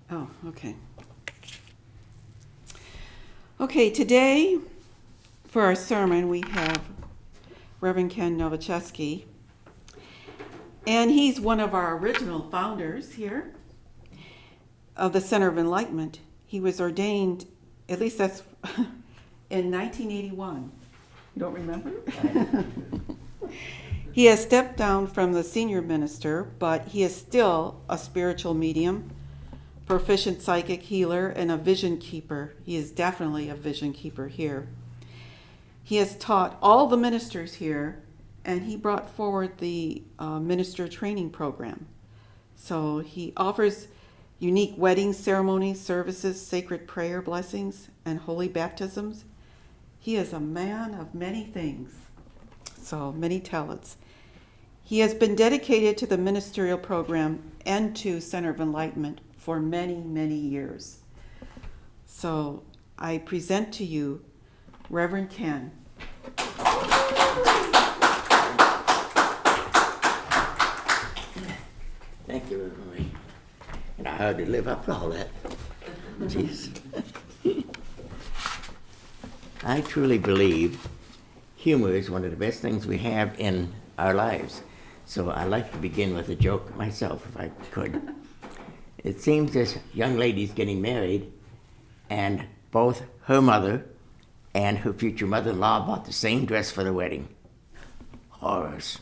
Oh, okay. Okay, today for our sermon we have Rev Ken Nowaczeski, and he's one of our original founders here of the Center of Enlightenment. He was ordained, at least that's in 1981. You don't remember? He has stepped down from the senior minister, but he is still a spiritual medium, proficient psychic healer, and a vision keeper. He is definitely a vision keeper here. He has taught all the ministers here, and he brought forward the minister training program. So he offers unique wedding ceremonies, services, sacred prayer blessings, and holy baptisms. He is a man of many things, so many talents. He has been dedicated to the ministerial program and to Center of Enlightenment for many, many years. So I present to you Reverend Ken. Thank you, Marie. And I had to live up to all that. Jeez. I truly believe humor is one of the best things we have in our lives. So I like to begin with a joke myself, if I could. It seems this young lady's getting married, and both her mother and her future mother-in-law bought the same dress for the wedding. Horrors.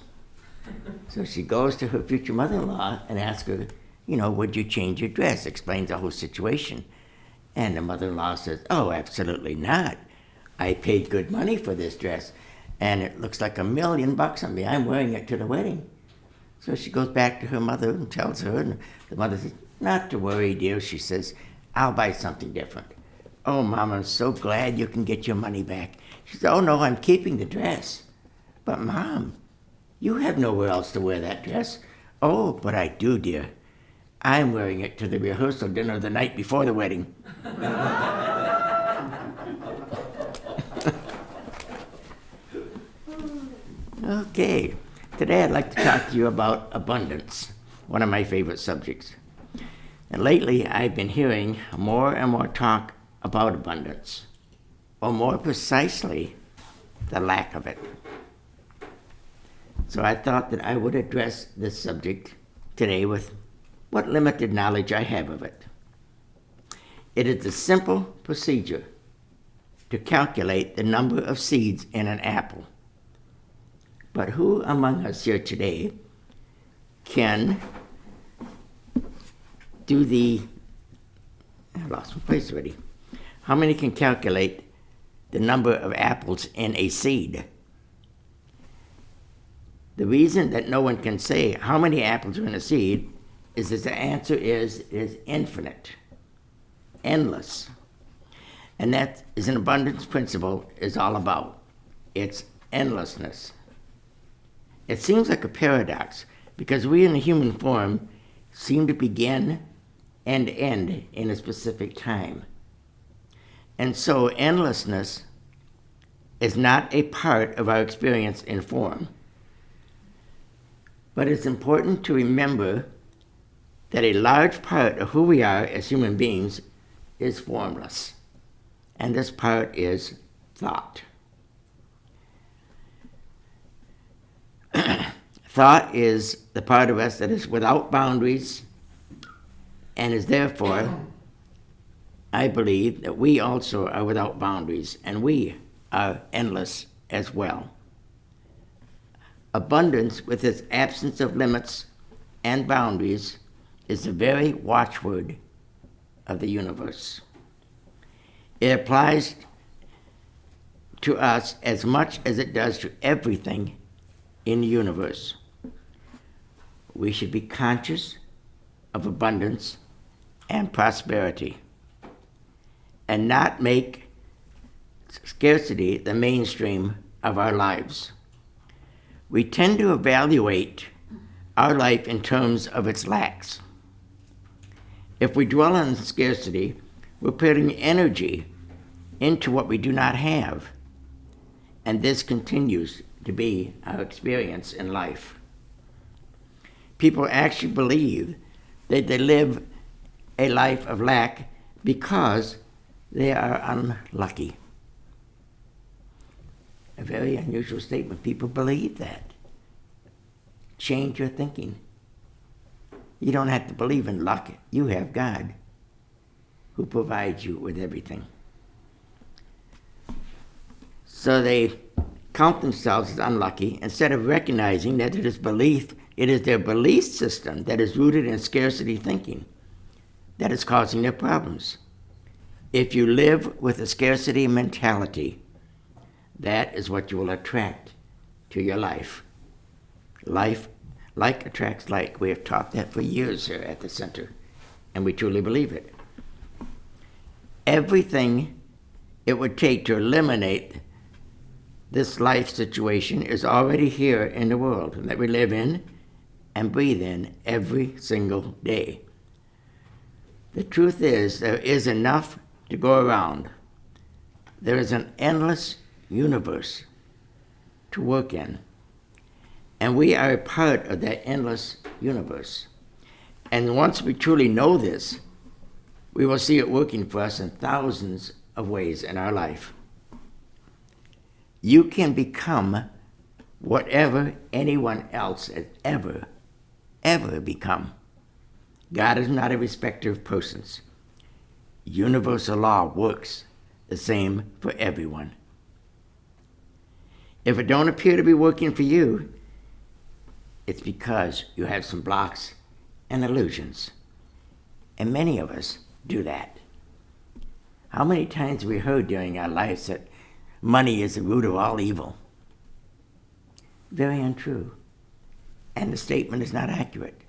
So she goes to her future mother-in-law and asks her, would you change your dress? Explains the whole situation. And the mother-in-law says, oh, absolutely not. I paid good money for this dress, and it looks like $1 million on me. I'm wearing it to the wedding. So she goes back to her mother and tells her, and the mother says, not to worry, dear. She says, I'll buy something different. Oh, Mom, I'm so glad you can get your money back. She says, oh, no, I'm keeping the dress. But, Mom, you have nowhere else to wear that dress. Oh, but I do, dear. I'm wearing it to the rehearsal dinner the night before the wedding. Okay, today I'd like to talk to you about abundance, one of my favorite subjects. And lately I've been hearing more and more talk about abundance, or more precisely, the lack of it. So I thought that I would address this subject today with what limited knowledge I have of it. It is a simple procedure to calculate the number of seeds in an apple. But who among us here today can I lost my place already. How many can calculate the number of apples in a seed? The reason that no one can say how many apples are in a seed is that the answer is infinite, endless. And that is an abundance principle is all about. It's endlessness. It seems like a paradox because we in the human form seem to begin and end in a specific time. And so endlessness is not a part of our experience in form. But it's important to remember that a large part of who we are as human beings is formless. And this part is thought. Thought is the part of us that is without boundaries and is therefore, I believe, that we also are without boundaries and we are endless as well. Abundance, with its absence of limits and boundaries, is the very watchword of the universe. It applies to us as much as it does to everything in the universe. We should be conscious of abundance and prosperity and not make scarcity the mainstream of our lives. We tend to evaluate our life in terms of its lacks. If we dwell on scarcity, we're putting energy into what we do not have, and this continues to be our experience in life. People actually believe that they live a life of lack because they are unlucky. A very unusual statement. People believe that. Change your thinking. You don't have to believe in luck. You have God who provides you with everything. So they count themselves as unlucky instead of recognizing that it is their belief system that is rooted in scarcity thinking that is causing their problems. If you live with a scarcity mentality, that is what you will attract to your life. Life, like attracts like. We have taught that for years here at the center, and we truly believe it. Everything it would take to eliminate this life situation is already here in the world that we live in and breathe in every single day. The truth is, there is enough to go around. There is an endless universe to work in. And we are a part of that endless universe. And once we truly know this, we will see it working for us in thousands of ways in our life. You can become whatever anyone else has ever become. God is not a respecter of persons. Universal law works the same for everyone. If it don't appear to be working for you, it's because you have some blocks and illusions. And many of us do that. How many times have we heard during our lives that money is the root of all evil? Very untrue. And the statement is not accurate.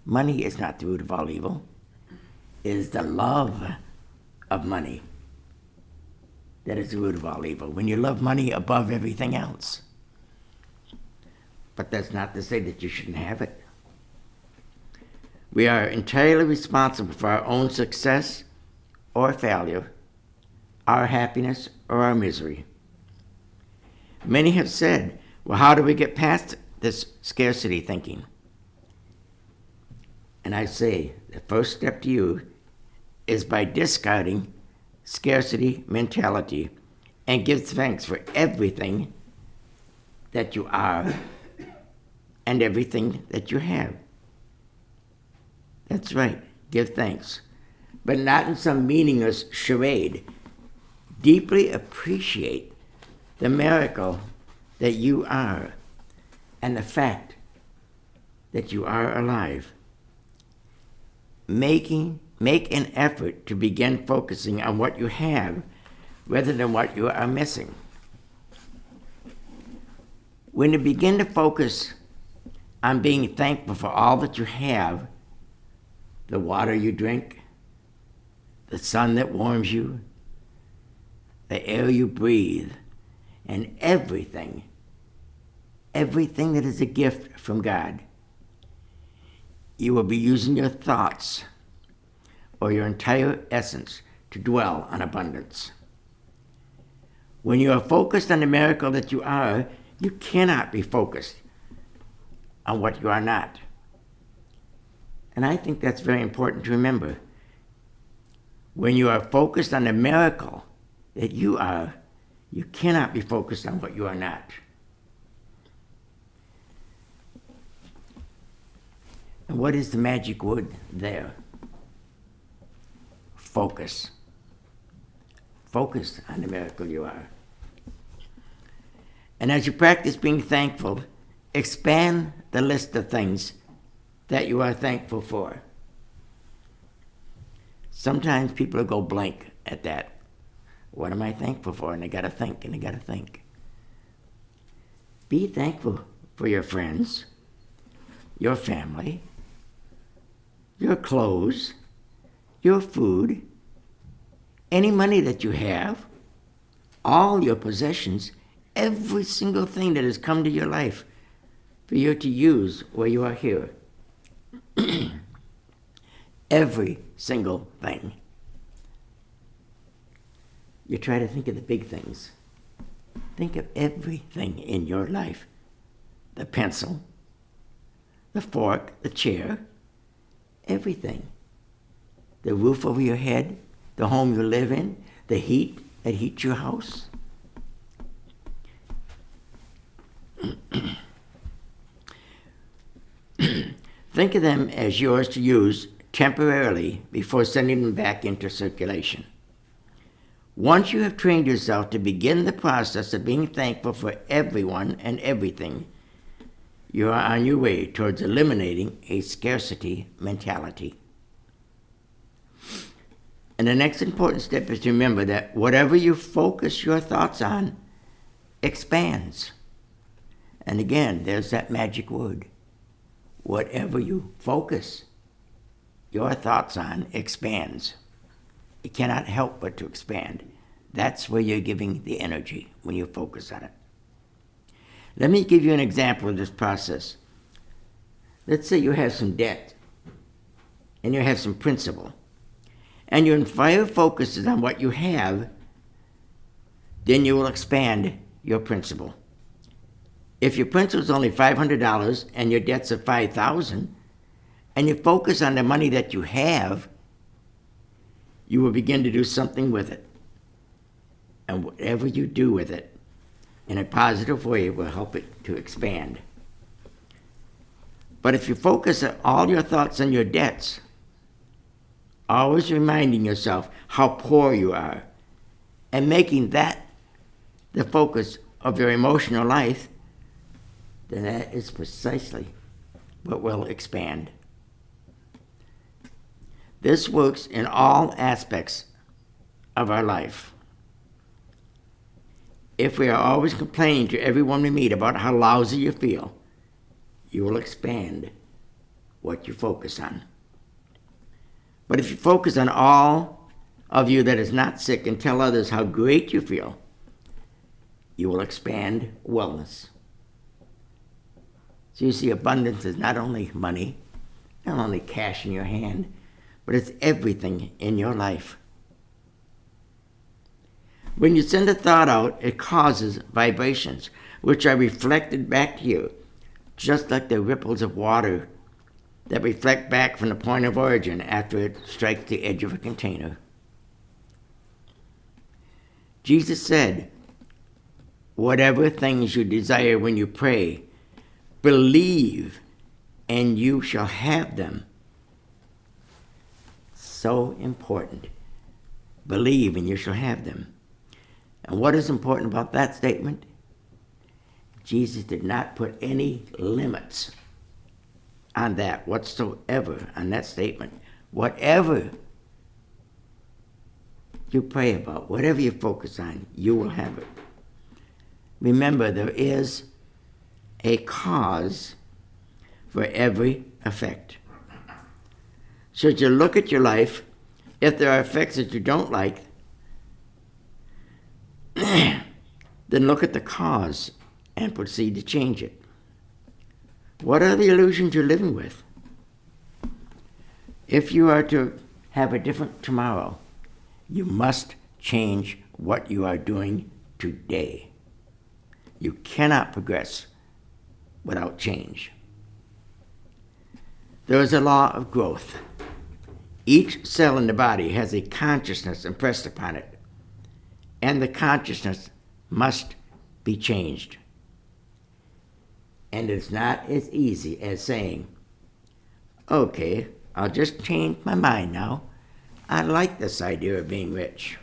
Money is not the root of all evil. It is the love of money that is the root of all evil. When you love money above everything else. But that's not to say that you shouldn't have it. We are entirely responsible for our own success or failure, our happiness or our misery. Many have said, well, how do we get past this scarcity thinking? And I say, the first step to you is by discarding scarcity mentality and give thanks for everything that you are and everything that you have. That's right, give thanks, but not in some meaningless charade. Deeply appreciate the miracle that you are and the fact that you are alive. Make an effort to begin focusing on what you have rather than what you are missing. When you begin to focus on being thankful for all that you have, the water you drink, the sun that warms you, the air you breathe, and everything that is a gift from God, you will be using your thoughts or your entire essence to dwell on abundance. When you are focused on the miracle that you are, you cannot be focused on what you are not. And I think that's very important to remember. When you are focused on the miracle that you are, you cannot be focused on what you are not. And what is the magic word there? Focus. Focus on the miracle you are. And as you practice being thankful, expand the list of things that you are thankful for. Sometimes people go blank at that. What am I thankful for? And they gotta think, and they gotta think. Be thankful for your friends, your family, your clothes, your food, any money that you have, all your possessions, every single thing that has come to your life for you to use while you are here. Every single thing. You try to think of the big things. Think of everything in your life. The pencil, the fork, the chair, everything. the roof over your head, the home you live in, the heat that heats your house? Think of them as yours to use temporarily before sending them back into circulation. Once you have trained yourself to begin the process of being thankful for everyone and everything, you are on your way towards eliminating a scarcity mentality. And the next important step is to remember that whatever you focus your thoughts on expands. And again, there's that magic word. Whatever you focus your thoughts on expands. It cannot help but to expand. That's where you're giving the energy when you focus on it. Let me give you an example of this process. Let's say you have some debt and you have some principal, and your entire focus is on what you have, then you will expand your principal. If your principal is only $500 and your debts are $5,000, and you focus on the money that you have, you will begin to do something with it. And whatever you do with it, in a positive way, will help it to expand. But if you focus all your thoughts on your debts, always reminding yourself how poor you are, and making that the focus of your emotional life, then that is precisely what will expand. This works in all aspects of our life. If we are always complaining to everyone we meet about how lousy you feel, you will expand what you focus on. But if you focus on all of you that is not sick and tell others how great you feel, you will expand wellness. So you see, abundance is not only money, not only cash in your hand, but it's everything in your life. When you send a thought out, it causes vibrations, which are reflected back to you, just like the ripples of water that reflect back from the point of origin after it strikes the edge of a container. Jesus said, whatever things you desire when you pray, believe and you shall have them. So important. Believe and you shall have them. And what is important about that statement? Jesus did not put any limits on that whatsoever, on that statement. Whatever you pray about, whatever you focus on, you will have it. Remember, there is a cause for every effect. So as you look at your life, if there are effects that you don't like, then look at the cause and proceed to change it. What are the illusions you're living with? If you are to have a different tomorrow, you must change what you are doing today. You cannot progress without change. There is a law of growth. Each cell in the body has a consciousness impressed upon it, and the consciousness must be changed. And it's not as easy as saying, okay, I'll just change my mind now. I like this idea of being rich.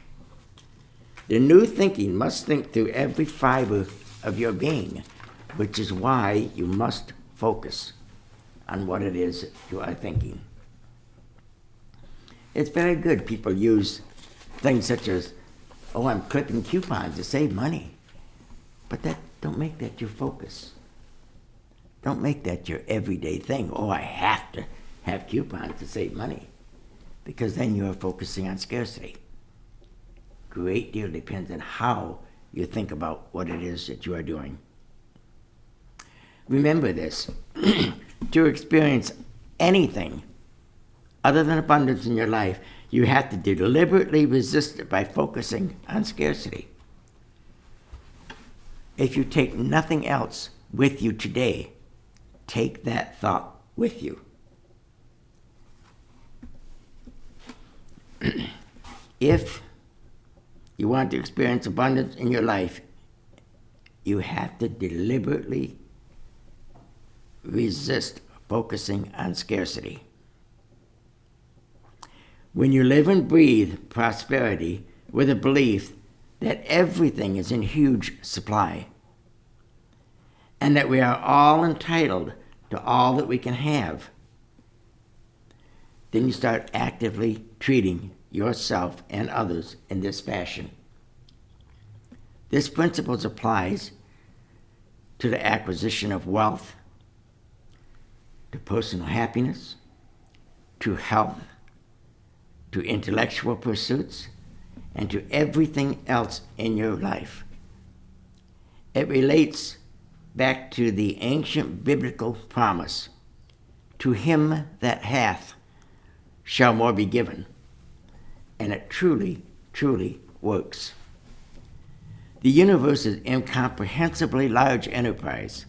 The new thinking must think through every fiber of your being, which is why you must focus on what it is you are thinking. It's very good people use things such as, oh, I'm clipping coupons to save money. But don't make that your focus. Don't make that your everyday thing. Oh, I have to have coupons to save money. Because then you are focusing on scarcity. Great deal depends on how you think about what it is that you are doing. Remember this. To experience anything other than abundance in your life, you have to deliberately resist it by focusing on scarcity. If you take nothing else with you today, take that thought with you. If you want to experience abundance in your life, you have to deliberately resist focusing on scarcity. When you live and breathe prosperity with a belief that everything is in huge supply and that we are all entitled to all that we can have, then you start actively treating yourself and others in this fashion. This principle applies to the acquisition of wealth, to personal happiness, to health, to intellectual pursuits, and to everything else in your life. It relates back to the ancient biblical promise, "To him that hath shall more be given," and it truly, truly works. The universe is an incomprehensibly large enterprise,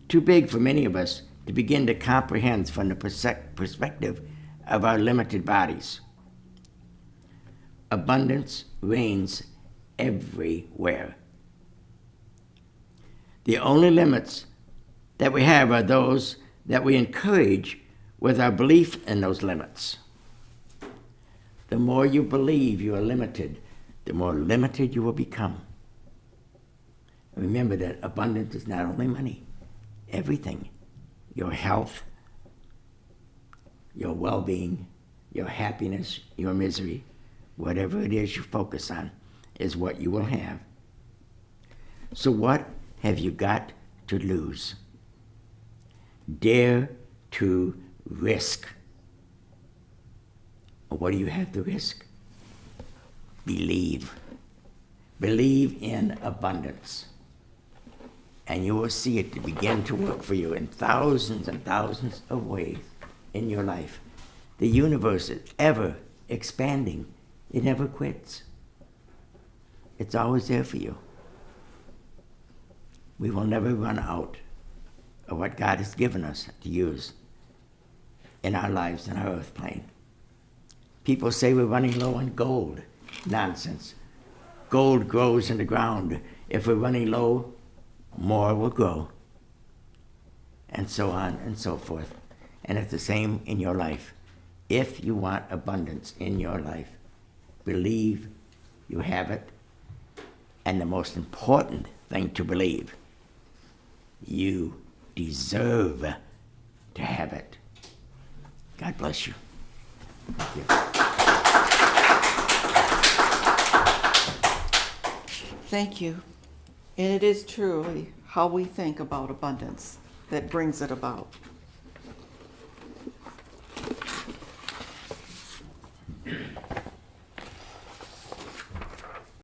too big for many of us to begin to comprehend from the perspective of our limited bodies. Abundance reigns everywhere. The only limits that we have are those that we encourage with our belief in those limits. The more you believe you are limited, the more limited you will become. Remember that abundance is not only money, everything. Your health, your well-being, your happiness, your misery, whatever it is you focus on is what you will have. So what have you got to lose? Dare to risk. What do you have to risk? Believe. Believe in abundance. And you will see it begin to work for you in thousands and thousands of ways in your life. The universe is ever expanding. It never quits. It's always there for you. We will never run out of what God has given us to use in our lives, in our earth plane. People say we're running low on gold. Nonsense. Gold grows in the ground. If we're running low, more will grow. And so on and so forth. And it's the same in your life. If you want abundance in your life, believe you have it. And the most important thing to believe, you deserve to have it. God bless you. Thank you. Thank you. And it is truly how we think about abundance that brings it about.